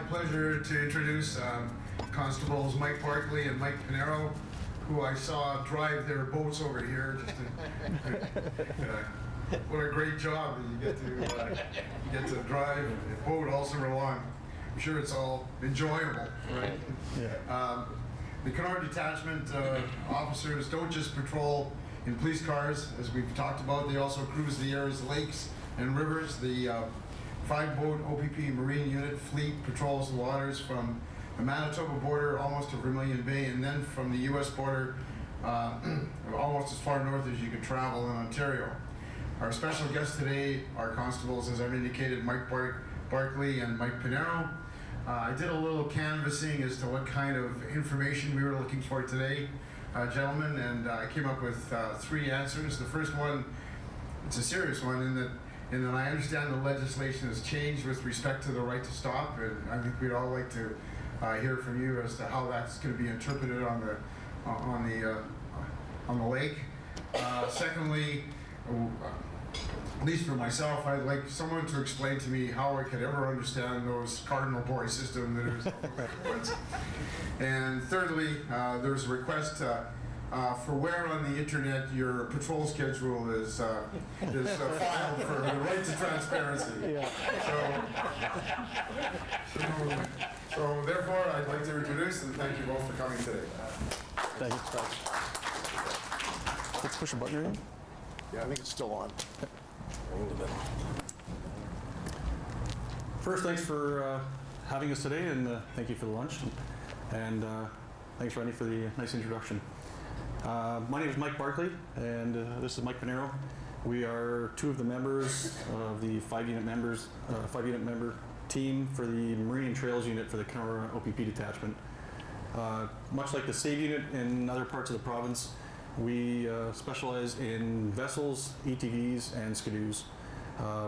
pleasure to introduce Constables Mike Barclay and Mike Pinheiro, who I saw drive their boats over here. What a great job that you get to drive a boat all summer long. I'm sure it's all enjoyable, right? Yeah. The Canard Detachment officers don't just patrol in police cars, as we've talked about. They also cruise the area's lakes and rivers. The 5-boat OPP Marine Unit fleet patrols the waters from the Manitoba border almost to Vermilion Bay, and then from the U.S. border almost as far north as you can travel in Ontario. Our special guests today are constables, as I've indicated, Mike Barclay and Mike Pinheiro. I did a little canvassing as to what kind of information we were looking for today, gentlemen, and I came up with 3 answers. The first one, it's a serious one in that I understand the legislation has changed with respect to the right to stop, and I think we'd all like to hear from you as to how that's going to be interpreted on the lake. Secondly, at least for myself, I'd like someone to explain to me how I could ever understand those cardinal point system that is. And thirdly, there's a request for where on the internet your patrol schedule is filed for the right to transparency. So therefore, I'd like to introduce and thank you both for coming today. Thank you, Scott. Let's push a button here. Yeah, I think it's still on. First, thanks for having us today, and thank you for the lunch. And thanks, Randy, for the nice introduction. My name is Mike Barclay, and this is Mike Pinheiro. We are 2 of the members of the 5-unit member team for the Marine and Trails Unit for the Kenora OPP Detachment. Much like the SAVE unit in other parts of the province, we specialize in vessels, ETVs, and skidoos.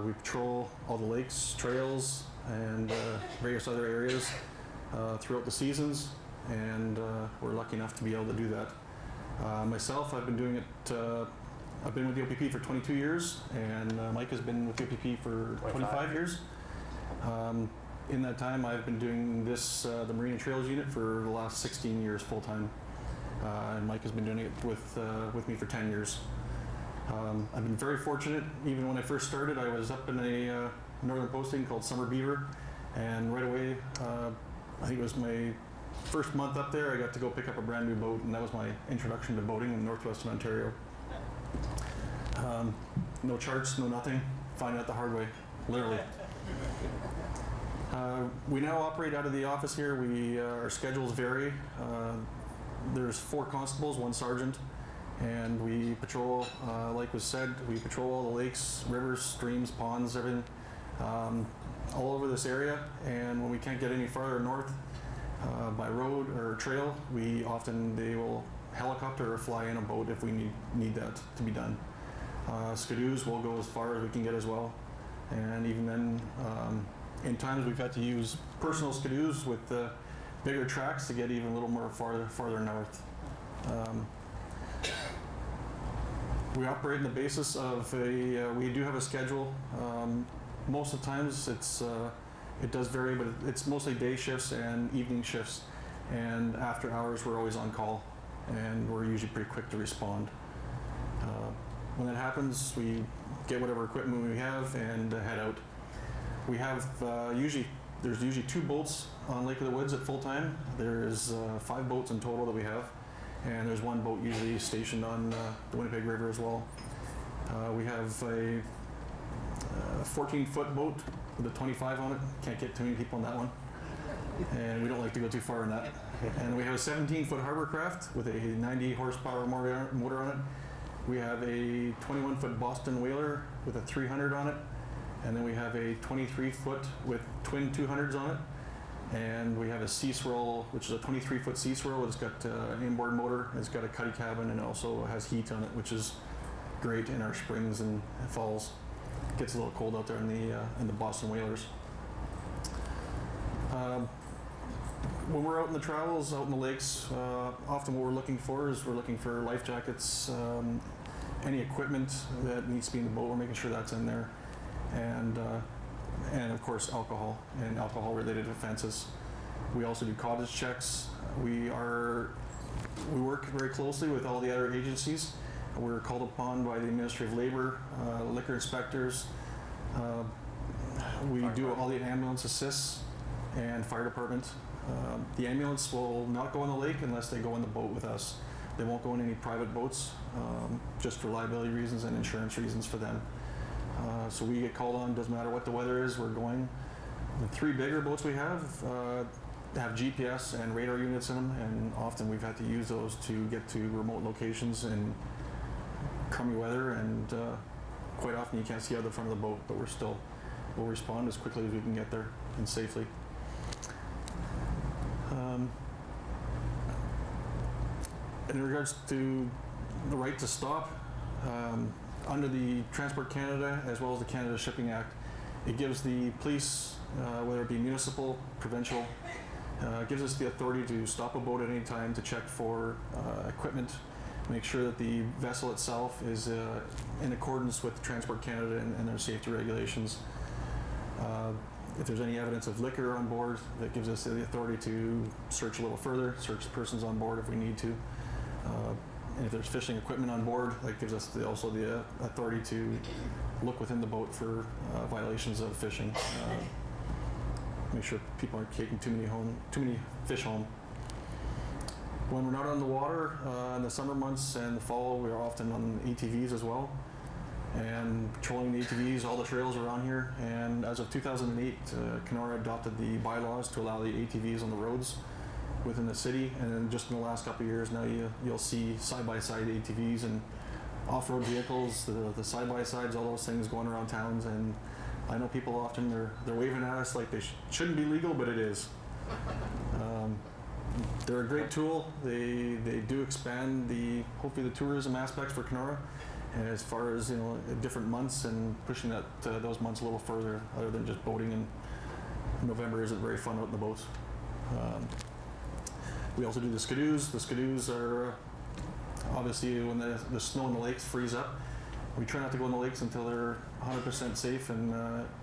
We patrol all the lakes, trails, and various other areas throughout the seasons, and we're lucky enough to be able to do that. Myself, I've been doing it, I've been with the OPP for 22 years, and Mike has been with the OPP for 25 years. In that time, I've been doing this, the Marine and Trails Unit, for the last 16 years full-time. And Mike has been doing it with me for 10 years. I've been very fortunate. Even when I first started, I was up in a northern posting called Summer Beaver, and right away, I think it was my first month up there, I got to go pick up a brand new boat, and that was my introduction to boating in northwestern Ontario. No charts, no nothing. Find out the hard way, literally. We now operate out of the office here. Our schedules vary. There's 4 constables, 1 sergeant, and we patrol, like was said, we patrol all the lakes, rivers, streams, ponds, everything, all over this area. And when we can't get any farther north by road or trail, they will helicopter or fly in a boat if we need that to be done. Skidoos will go as far as we can get as well, and even then, in times we've had to use personal skidoos with bigger tracks to get even a little more farther north. We operate on the basis of we do have a schedule. Most of the times it does vary, but it's mostly day shifts and evening shifts. And after hours, we're always on call, and we're usually pretty quick to respond. When that happens, we get whatever equipment we have and head out. We have there's usually 2 boats on Lake of the Woods at full time. There's 5 boats in total that we have, and there's 1 boat usually stationed on the Winnipeg River as well. We have a 14-foot boat with a 25 on it. Can't get too many people on that one, and we don't like to go too far in that. And we have a 17-foot harbor craft with a 90 horsepower motor on it. We have a 21-foot Boston whaler with a 300 on it. And then we have a 23-foot with twin 200s on it. And we have a sea swirl, which is a 23-foot sea swirl. It's got an inboard motor. It's got a cuddy cabin, and it also has heat on it, which is great in our springs and falls. It gets a little cold out there in the Boston whalers. When we're out in the travels, out in the lakes, often what we're looking for life jackets, any equipment that needs to be in the boat. We're making sure that's in there. And and of course alcohol and alcohol-related offenses. We also do cottage checks. We work very closely with all the other agencies. We're called upon by the Administrative Labor, liquor inspectors. We do all the ambulance assists and fire department. The ambulance will not go on the lake unless they go on the boat with us. They won't go in any private boats, just for liability reasons and insurance reasons for them. So we get called on, doesn't matter what the weather is, we're going. The 3 bigger boats we have GPS and radar units in them, and often we've had to use those to get to remote locations in crummy weather, and quite often you can't see out the front of the boat, but we'll respond as quickly as we can get there and safely. In regards to the right to stop, under the Transport Canada as well as the Canada Shipping Act, it gives the police, whether it be municipal, provincial, gives us the authority to stop a boat at any time to check for equipment, make sure that the vessel itself is in accordance with Transport Canada and their safety regulations. If there's any evidence of liquor on board, that gives us the authority to search a little further, search the persons on board if we need to. And if there's fishing equipment on board, that gives us also the authority to look within the boat for violations of fishing. Make sure people aren't taking too many fish home. When we're not on the water, in the summer months and the fall, we are often on ATVs as well, and patrolling the ATVs, all the trails around here. And as of 2008, Kenora adopted the bylaws to allow the ATVs on the roads within the city, and then just in the last couple of years now you'll see side-by-side ATVs and off-road vehicles, the side-by-sides, all those things going around towns. And I know people often they're waving at us like they shouldn't be legal, but it is. They're a great tool. They do expand hopefully the tourism aspects for Kenora, and as far as different months and pushing those months a little further, other than just boating. And November isn't very fun out in the boats. We also do the skidoos. The skidoos are obviously when the snow in the lakes freeze up. We try not to go in the lakes until they're 100% safe, and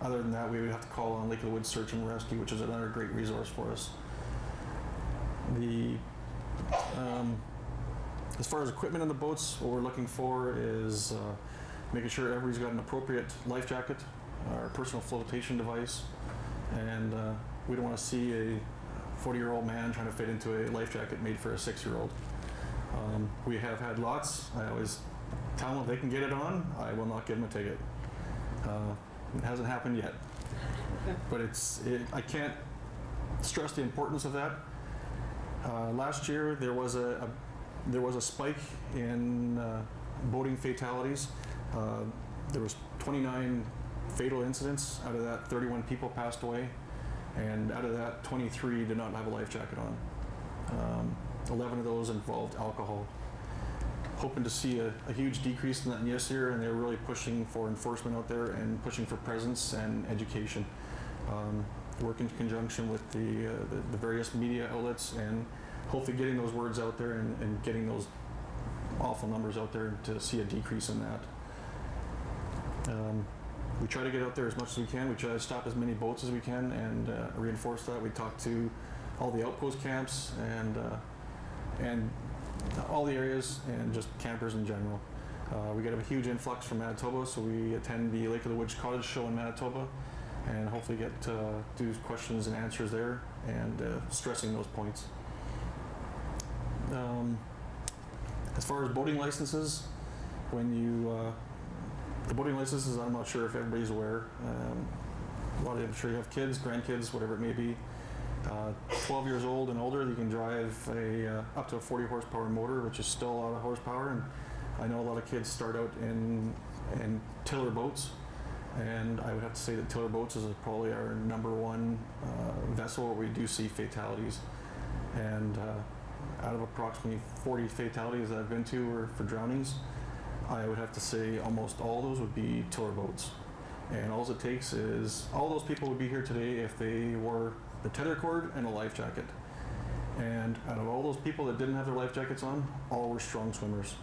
other than that, we would have to call on Lake of the Woods Search and Rescue, which is another great resource for us. As far as equipment on the boats, what we're looking for is making sure everybody's got an appropriate life jacket, our personal flotation device, and we don't want to see a 40-year-old man trying to fit into a life jacket made for a 6-year-old. We have had lots. I always tell them if they can get it on, I will not give them a ticket. It hasn't happened yet, but I can't stress the importance of that. Last year there was a spike in boating fatalities. There was 29 fatal incidents. Out of that, 31 people passed away, and out of that, 23 did not have a life jacket on. 11 of those involved alcohol. Hoping to see a huge decrease in that this year, and they're really pushing for enforcement out there and pushing for presence and education. Work in conjunction with the various media outlets, and hopefully getting those words out there and getting those awful numbers out there to see a decrease in that. We try to get out there as much as we can. We try to stop as many boats as we can and reinforce that. We talk to all the outpost camps and all the areas, and just campers in general. We get a huge influx from Manitoba, so we attend the Lake of the Woods Cottage Show in Manitoba, and hopefully get do questions and answers there, and stressing those points. As far as boating licenses, the boating licenses, I'm not sure if everybody's aware. A lot of you, I'm sure you have kids, grandkids, whatever it may be. 12 years old and older, you can drive up to a 40 horsepower motor, which is still a lot of horsepower. And I know a lot of kids start out in tiller boats, and I would have to say that tiller boats is probably our #1 vessel where we do see fatalities. And out of approximately 40 fatalities that I've been to or for drownings, I would have to say almost all those would be tiller boats. And all it takes is, all those people would be here today if they wore the tether cord and a life jacket. And out of all those people that didn't have their life jackets on, all were strong swimmers.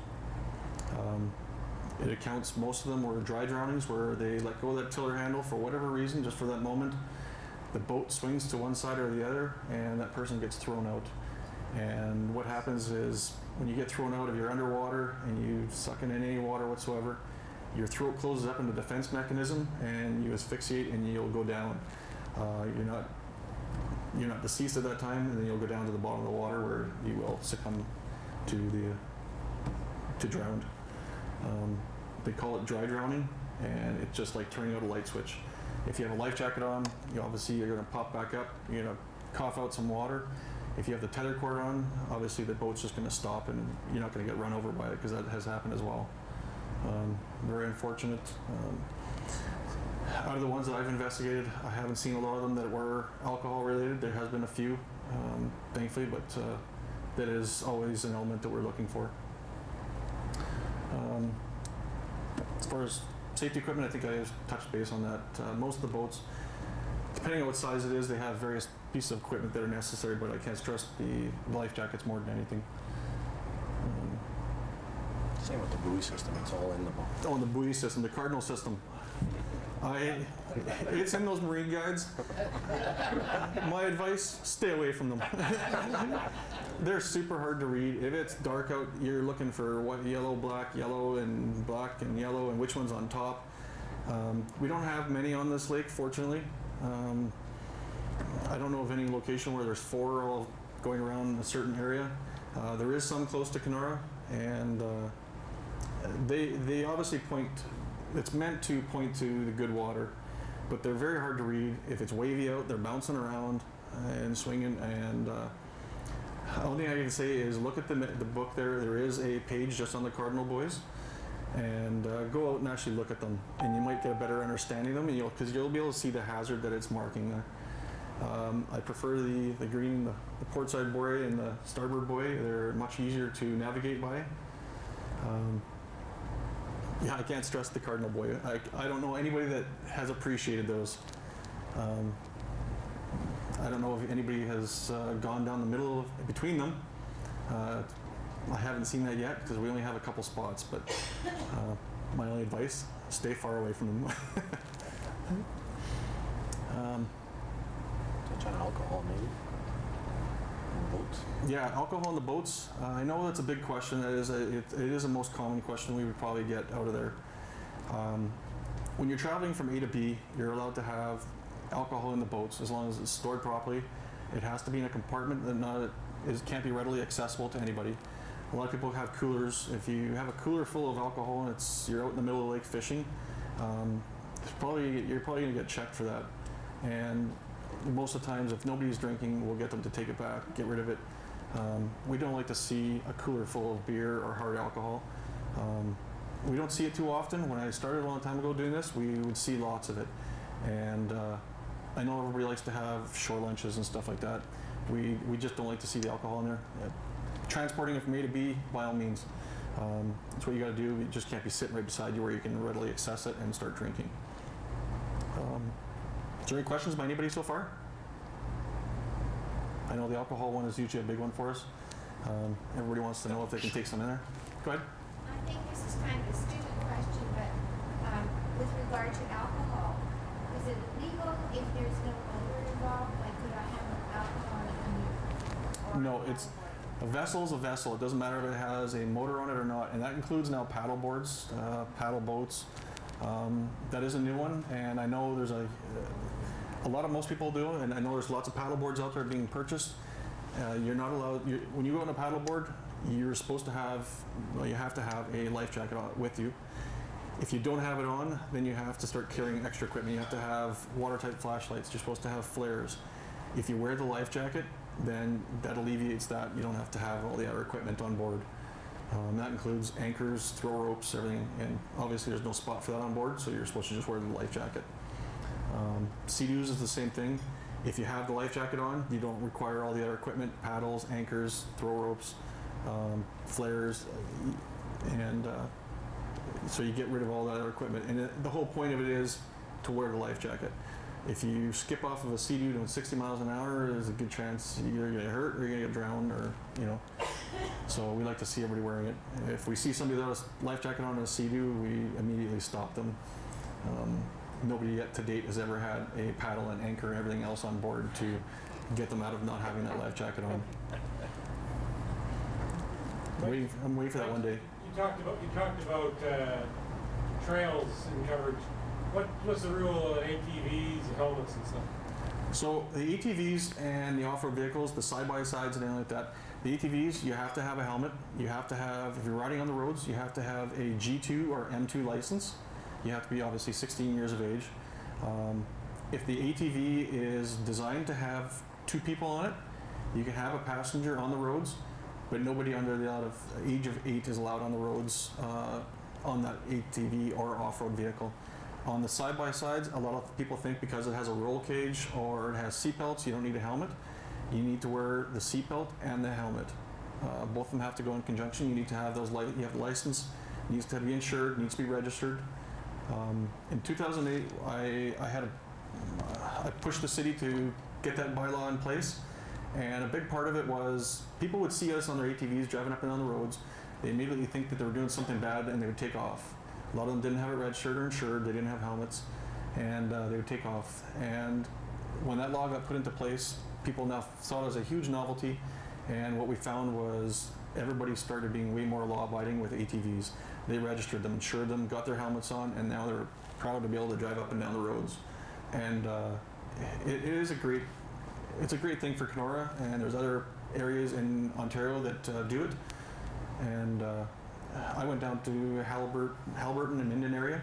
It accounts, most of them were dry drownings where they let go of that tiller handle for whatever reason, just for that moment. The boat swings to one side or the other, and that person gets thrown out. And what happens is, when you get thrown out, if you're underwater and you suck in any water whatsoever, your throat closes up in the defense mechanism, and you asphyxiate and you'll go down. You're not deceased at that time, and then you'll go down to the bottom of the water where you will succumb to drowned. They call it dry drowning, and it's just like turning out a light switch. If you have a life jacket on, obviously you're going to pop back up, you're going to cough out some water. If you have the tether cord on, obviously the boat's just going to stop, and you're not going to get run over by it, because that has happened as well. Very unfortunate. Out of the ones that I've investigated, I haven't seen a lot of them that were alcohol related. There has been a few, thankfully, but that is always an element that we're looking for. As far as safety equipment, I think I touched base on that. Most of the boats, depending on what size it is, they have various pieces of equipment that are necessary, but I can't stress the life jackets more than anything. Same with the buoy system, it's all in the boat. Oh, and the buoy system, the cardinal system. It's in those marine guides. My advice, stay away from them. They're super hard to read. If it's dark out, you're looking for what, yellow, and black and yellow, and which one's on top. We don't have many on this lake, fortunately. I don't know of any location where there's 4 all going around a certain area. There is some close to Kenora, and they obviously point, it's meant to point to the good water, but they're very hard to read. If it's wavy out, they're bouncing around and swinging, and the only thing I can say is look at the book there. There is a page just on the cardinal buoys, and go out and actually look at them, and you might get a better understanding of them, because you'll be able to see the hazard that it's marking there. I prefer the green, the port side buoy and the starboard buoy. They're much easier to navigate by. Yeah, I can't stress the cardinal buoy. I don't know anybody that has appreciated those. I don't know if anybody has gone down the middle between them. I haven't seen that yet, because we only have a couple spots, but my only advice, stay far away from them. Touch on alcohol maybe? On boats? Yeah, alcohol on the boats. I know that's a big question. It is the most common question we would probably get out of there. When you're traveling from A to B, you're allowed to have alcohol in the boats as long as it's stored properly. It has to be in a compartment that can't be readily accessible to anybody. A lot of people have coolers. If you have a cooler full of alcohol and you're out in the middle of the lake fishing, you're probably going to get checked for that. And most of the times, if nobody's drinking, we'll get them to take it back, get rid of it. We don't like to see a cooler full of beer or hard alcohol. We don't see it too often. When I started a long time ago doing this, we would see lots of it. And I know everybody likes to have shore lunches and stuff like that. We just don't like to see the alcohol in there. Transporting it from A to B, by all means. That's what you got to do. You just can't be sitting right beside you where you can readily access it and start drinking. Is there any questions by anybody so far? I know the alcohol one is usually a big one for us. Everybody wants to know if they can take some in there. Go ahead. I think this is kind of a stupid question, but with regard to alcohol, is it legal if there's no odor involved? Like, could I have alcohol in No, it's a vessel is a vessel. It doesn't matter if it has a motor on it or not, and that includes now paddle boards, paddle boats. That is a new one, and I know there's most people do, and I know there's lots of paddle boards out there being purchased. You're not allowed, when you go on a paddle board, you're supposed to have, you have to have a life jacket with you. If you don't have it on, then you have to start carrying extra equipment. You have to have watertight flashlights. You're supposed to have flares. If you wear the life jacket, then that alleviates that. You don't have to have all the other equipment on board. That includes anchors, throw ropes, everything, and obviously there's no spot for that on board, so you're supposed to just wear the life jacket. Sea-Doos is the same thing. If you have the life jacket on, you don't require all the other equipment, paddles, anchors, throw ropes, flares, and so you get rid of all that other equipment. And the whole point of it is to wear the life jacket. If you skip off of a Sea-Doo doing 60 miles an hour, there's a good chance you're going to get hurt or you're going to get drowned, or So we like to see everybody wearing it. If we see somebody without a life jacket on and a Sea-Doo, we immediately stop them. Nobody yet to date has ever had a paddle and anchor and everything else on board to get them out of not having that life jacket on. I'm waiting for that one day. You talked about trails and coverage. What's the rule on ATVs and helmets and stuff? So the ATVs and the off-road vehicles, the side-by-sides and anything like that, the ATVs, you have to have a helmet. You have to have, if you're riding on the roads, you have to have a G2 or M2 license. You have to be obviously 16 years of age. If the ATV is designed to have 2 people on it, you can have a passenger on the roads, but nobody under the age of 8 is allowed on the roads on that ATV or off-road vehicle. On the side-by-sides, a lot of people think because it has a roll cage or it has seatbelts, you don't need a helmet. You need to wear the seatbelt and the helmet. Both of them have to go in conjunction. You need to have those. You have the license. It needs to be insured. Needs to be registered. In 2008, I pushed the city to get that bylaw in place, and a big part of it was people would see us on their ATVs driving up and down the roads. They immediately think that they were doing something bad, and they would take off. A lot of them didn't have it registered or insured. They didn't have helmets, and they would take off. And when that law got put into place, people now saw it as a huge novelty, and what we found was everybody started being way more law-abiding with ATVs. They registered them, insured them, got their helmets on, and now they're proud to be able to drive up and down the roads. And it is a great thing for Kenora, and there's other areas in Ontario that do it. And I went down to Haliburton and Minden area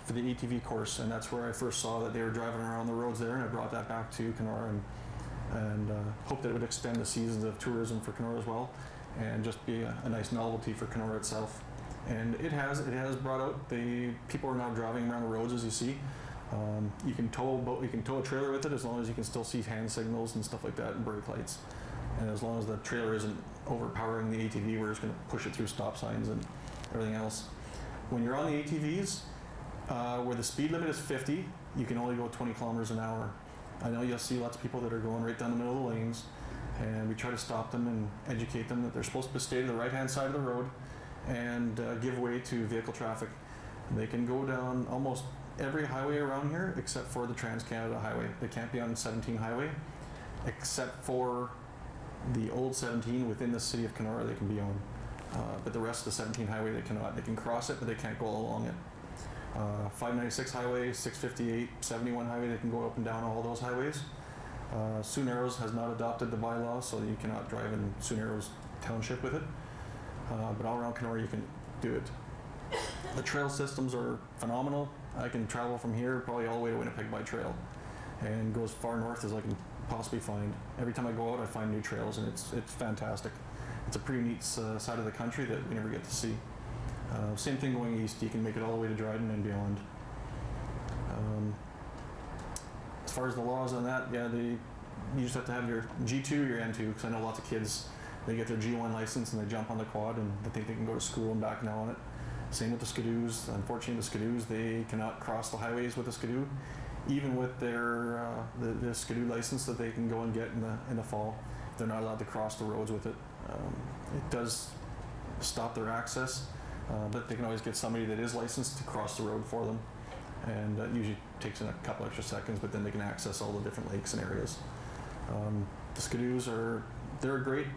for the ATV course, and that's where I first saw that they were driving around the roads there, and I brought that back to Kenora and hope that it would extend the seasons of tourism for Kenora as well, and just be a nice novelty for Kenora itself. And it has brought out the people are now driving around the roads, as you see. You can tow a trailer with it as long as you can still see hand signals and stuff like that and brake lights. And as long as the trailer isn't overpowering the ATV, we're just going to push it through stop signs and everything else. When you're on the ATVs, where the speed limit is 50, you can only go 20 kilometers an hour. I know you'll see lots of people that are going right down the middle of the lanes, and we try to stop them and educate them that they're supposed to stay to the right-hand side of the road and give way to vehicle traffic. They can go down almost every highway around here except for the Trans-Canada Highway. They can't be on 17 highway, except for the old 17 within the city of Kenora they can be on. But the rest of the 17 highway they cannot. They can cross it, but they can't go along it. 596 highway, 658, 71 highway, they can go up and down all those highways. Sioux Narrows has not adopted the bylaw, so you cannot drive in Sioux Narrows Township with it. But all around Kenora you can do it. The trail systems are phenomenal. I can travel from here probably all the way to Winnipeg by trail and go as far north as I can possibly find. Every time I go out I find new trails, and it's fantastic. It's a pretty neat side of the country that we never get to see. Same thing going east, you can make it all the way to Dryden and beyond. As far as the laws on that, yeah, you just have to have your G2 or your N2, because I know lots of kids, they get their G1 license and they jump on the quad and they think they can go to school and back now on it. Same with the Skidoos. Unfortunately, the Skidoos, they cannot cross the highways with a Skidoo, even with their the Skidoo license that they can go and get in the fall. They're not allowed to cross the roads with it. It does stop their access, but they can always get somebody that is licensed to cross the road for them, and that usually takes in a couple extra seconds, but then they can access all the different lakes and areas. The Skidoos they're great.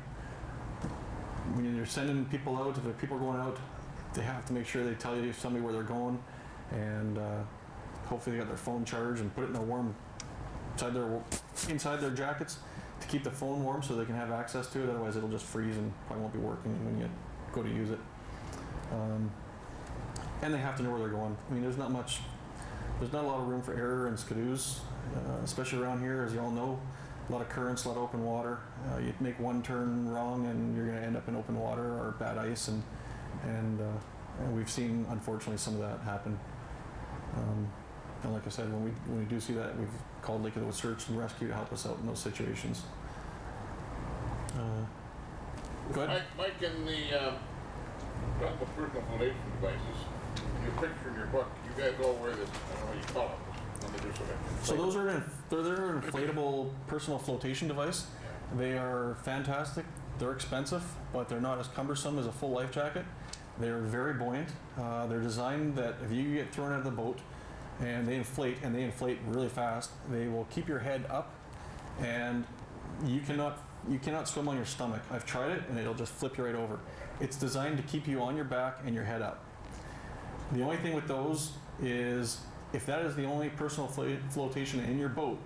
When you're sending people out, if people are going out, they have to make sure they tell you somebody where they're going, and hopefully they got their phone charged and put it in a warm inside their jackets to keep the phone warm so they can have access to it. Otherwise it'll just freeze and probably won't be working when you go to use it. And they have to know where they're going. I mean, there's not a lot of room for error in Skidoos, especially around here, as you all know. A lot of currents, a lot of open water. You make one turn wrong and you're going to end up in open water or bad ice, and we've seen, unfortunately, some of that happen. And like I said, when we do see that, we've called Lakewood Search and Rescue to help us out in those situations. Go ahead. Mike, in the personal flotation devices, your picture in your book, you guys all wear this, I don't know what you call it. So those are they're an inflatable personal flotation device. They are fantastic. They're expensive, but they're not as cumbersome as a full life jacket. They're very buoyant. They're designed that if you get thrown out of the boat and they inflate really fast, they will keep your head up, and you cannot swim on your stomach. I've tried it, and it'll just flip you right over. It's designed to keep you on your back and your head up. The only thing with those is if that is the only personal flotation in your boat,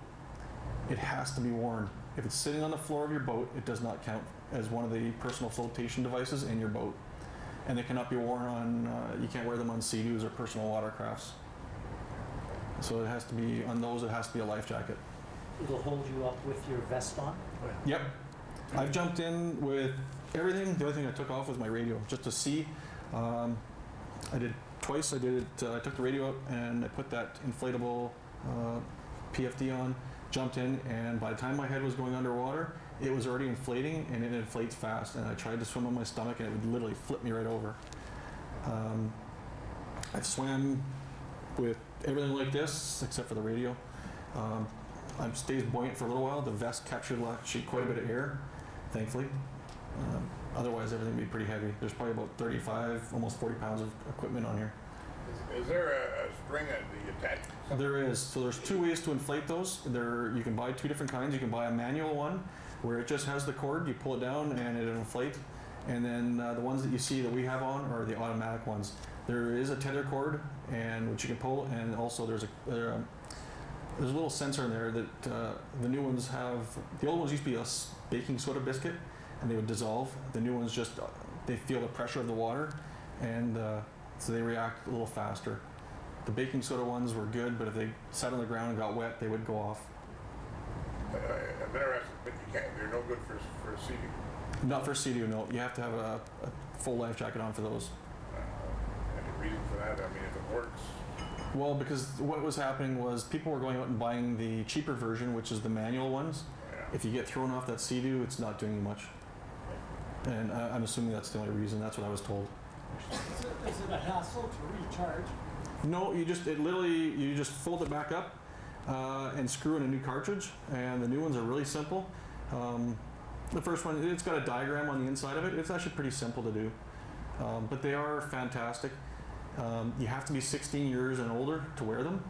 it has to be worn. If it's sitting on the floor of your boat, it does not count as one of the personal flotation devices in your boat. And they cannot be worn on, you can't wear them on Sea-Doos or personal watercrafts. So it has to be, on those, it has to be a life jacket. It'll hold you up with your vest on? Yep. I've jumped in with everything. The only thing I took off was my radio, just to see. I did twice. I took the radio out and I put that inflatable PFD on, jumped in, and by the time my head was going underwater, it was already inflating, and it inflates fast. And I tried to swim on my stomach, and it would literally flip me right over. I've swam with everything like this, except for the radio. I stays buoyant for a little while. The vest captured actually quite a bit of air, thankfully. Otherwise, everything would be pretty heavy. There's probably about 35, almost 40 pounds of equipment on here. Is there a string that you attach? There is. So there's two ways to inflate those. You can buy two different kinds. You can buy a manual one, where it just has the cord. You pull it down and it'll inflate. And then the ones that you see that we have on are the automatic ones. There is a tether cord, and which you can pull, and also there's a little sensor in there that the new ones have. The old ones used to be a baking soda biscuit, and they would dissolve. The new ones just they feel the pressure of the water, and so they react a little faster. The baking soda ones were good, but if they sat on the ground and got wet, they would go off. I'm interested, but they're no good for a CD. Not for Sea-Doo, no. You have to have a full life jacket on for those. Any reason for that? I mean, if it works. Well, because what was happening was people were going out and buying the cheaper version, which is the manual ones. Yeah. If you get thrown off that Sea-Doo, it's not doing much. And I'm assuming that's the only reason. That's what I was told. Is it a hassle to recharge? No, you just fold it back up and screw in a new cartridge. And the new ones are really simple. The first one, it's got a diagram on the inside of it. It's actually pretty simple to do. But they are fantastic. You have to be 16 years and older to wear them.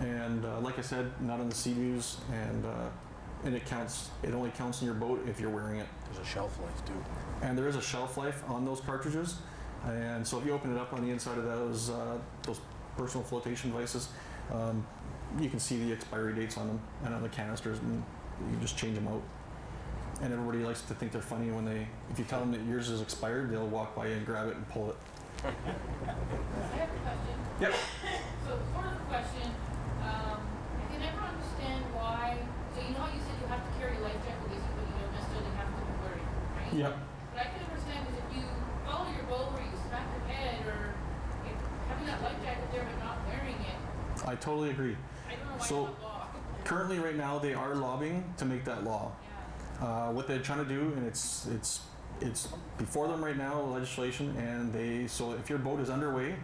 And like I said, not on the Sea-Doos, and it counts. It only counts in your boat if you're wearing it. There's a shelf life too. And there is a shelf life on those cartridges. And so if you open it up on the inside of those personal flotation devices, you can see the expiry dates on them and on the canisters, and you just change them out. And everybody likes to think they're funny when if you tell them that yours is expired, they'll walk by you and grab it and pull it. I have a question. Yep. So for the question, I can never understand why, so you know how you said you have to carry a life jacket with you, but you don't necessarily have to be wearing it, right? Yep. But I can understand is if you follow your boat or you smack your head or if having that life jacket there but not wearing it, I totally agree. I don't know why So it's not law. currently right now they are lobbying to make that law. Yeah. What they're trying to do, and it's before them right now, legislation, and so if your boat is underway,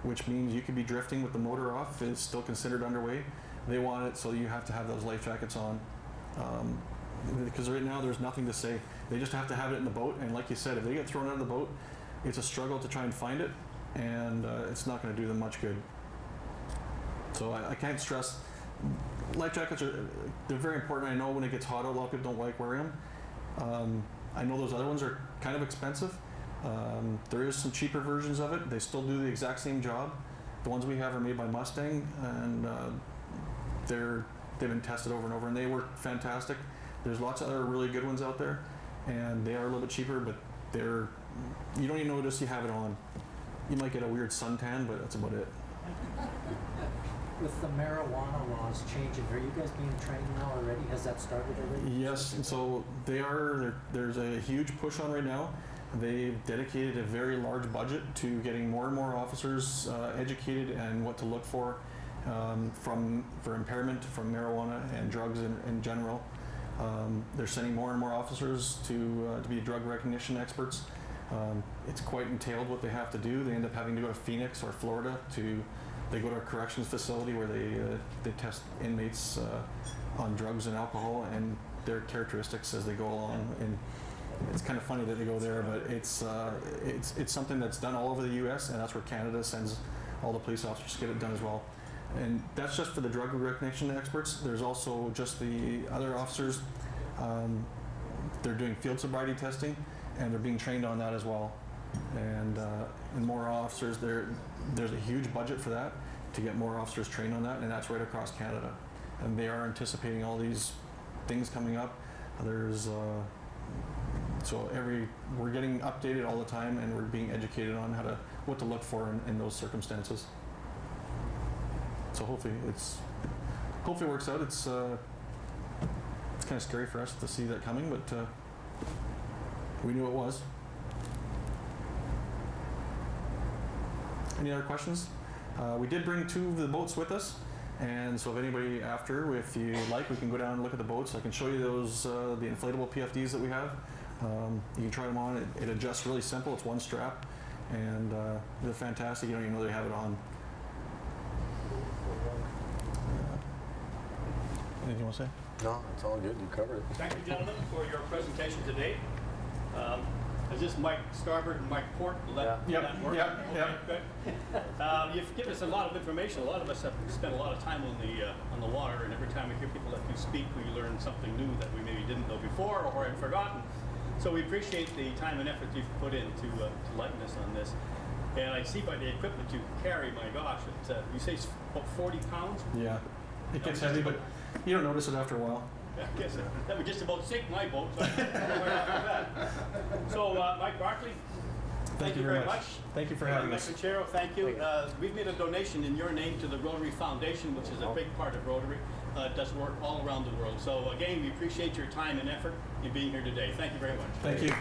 which means you could be drifting with the motor off, it's still considered underway. They want it so you have to have those life jackets on, because right now there's nothing to say. They just have to have it in the boat, and like you said, if they get thrown out of the boat, it's a struggle to try and find it, and it's not going to do them much good. So I can't stress. Life jackets they're very important. I know when it gets hot, a lot of people don't like wearing them. I know those other ones are kind of expensive. There is some cheaper versions of it. They still do the exact same job. The ones we have are made by Mustang, and they've been tested over and over, and they work fantastic. There's lots of other really good ones out there, and they are a little bit cheaper, but you don't even notice you have it on. You might get a weird suntan, but that's about it. With the marijuana laws changing, are you guys being trained now already? Has that started already? Yes, and so there's a huge push on right now. They've dedicated a very large budget to getting more and more officers educated and what to look for impairment from marijuana and drugs in general. They're sending more and more officers to be drug recognition experts. It's quite entailed what they have to do. They end up having to go to Phoenix or Florida They go to a corrections facility where they test inmates on drugs and alcohol and their characteristics as they go along. And it's kind of funny that they go there, but it's something that's done all over the U.S. and that's where Canada sends all the police officers to get it done as well. And that's just for the drug recognition experts. There's also just the other officers. They're doing field sobriety testing, and they're being trained on that as well. And more officers, there's a huge budget for that, to get more officers trained on that, and that's right across Canada. And they are anticipating all these things coming up. There's we're getting updated all the time, and we're being educated on what to look for in those circumstances. So hopefully it works out. It's kind of scary for us to see that coming, but we knew it was. Any other questions? We did bring 2 of the boats with us, and so if anybody if you like, we can go down and look at the boats. I can show you those, the inflatable PFDs that we have. You can try them on. It adjusts really simple. It's one strap, and they're fantastic. You don't even know they have it on. Anything you want to say? No, it's all good. You covered it. Thank you, gentlemen, for your presentation today. Is this Mike Starboard and Mike Port? Will that work? Yep. Good. You've given us a lot of information. A lot of us have spent a lot of time on the water, and every time we hear people that you speak, we learn something new that we maybe didn't know before or had forgotten. So we appreciate the time and effort you've put in to enlighten us on this. And I see by the equipment you carry, my gosh, you say it's about 40 pounds? Yeah, it gets heavy, but you don't notice it after a while. I guess that would just about sink my boat. So, so Mike Barclay, thank you very much. Thank you for having us. Mike Pinheiro, thank you. We've made a donation in your name to the Rotary Foundation, which is a big part of Rotary. It does work all around the world. So again, we appreciate your time and effort in being here today. Thank you very much. Thank you.